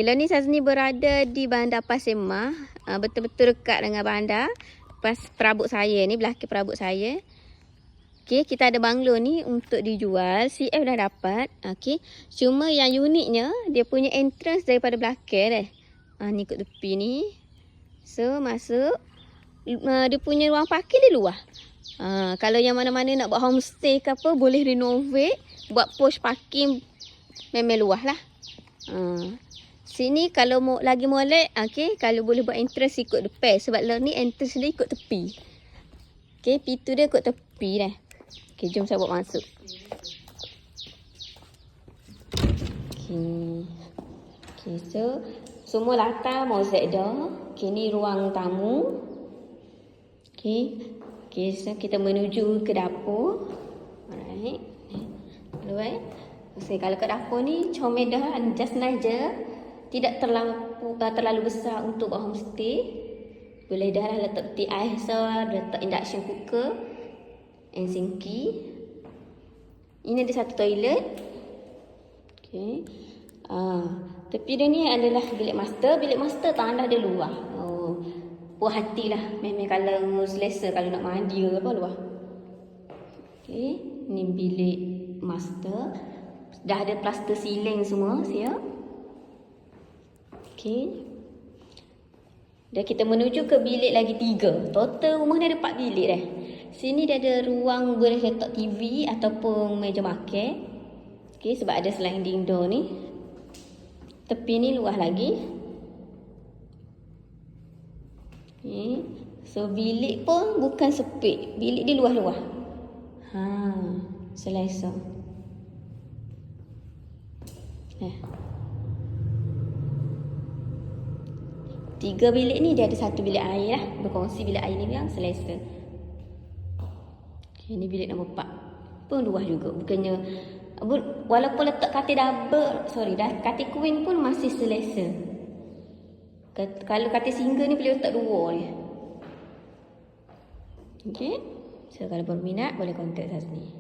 Bila ni Sazni berada di bandar Pasir Mas, betul-betul dekat dengan bandar. Pas perabot saya ni, belakang perabot saya. Okey, kita ada banglo ni untuk dijual. CF dah dapat. Okey, cuma yang uniknya dia punya entrance daripada belakang ni ikut tepi ni. So masuk, dia punya ruang parking di luar. Kalau yang mana-mana nak buat homestay ke apa, boleh renovate, buat post parking memang luas lah. Sini kalau mau lagi molek, okey, kalau boleh buat entrance ikut depan, sebab lah ni entrance dia ikut tepi. Okey, pintu dia ikut tepi dah. Okey, jom saya buat masuk. Okey. Okey, so semua latar mozaik dah. Okey, ni ruang tamu. Okey. Okey, so kita menuju ke dapur. Alright. Alright. So, kalau ke dapur ni comel dah, just nice je. Tidak terlalu besar untuk buat homestay. Boleh dah lah letak peti ais, letak induction cooker and sinki. Ini ada satu toilet. Okey. Tepi dia ni adalah bilik master. Bilik master tandah dia luar. Puas hatilah. Memang kalau selesa kalau nak mandi ke apa luar. Okey, ni bilik master. Dah ada plaster ceiling semua siap. Okey. Dan kita menuju ke bilik lagi 3. Total rumah ni ada 4 bilik dah. Sini dia ada ruang boleh letak TV ataupun meja makan. Okey, sebab ada sliding door ni. Tepi ni luas lagi. Okey. So bilik pun bukan sempit. Bilik dia luas-luas. Selesa. Tiga bilik ni dia ada satu bilik air lah. Berkongsi bilik air ni yang selesa. Okay, ni bilik nombor 4. Pun luas juga. Bukannya, walaupun letak katil double, katil queen pun masih selesa. Kalau katil single ni boleh letak 2 ni. Okay. So kalau berminat boleh kontak Sazni.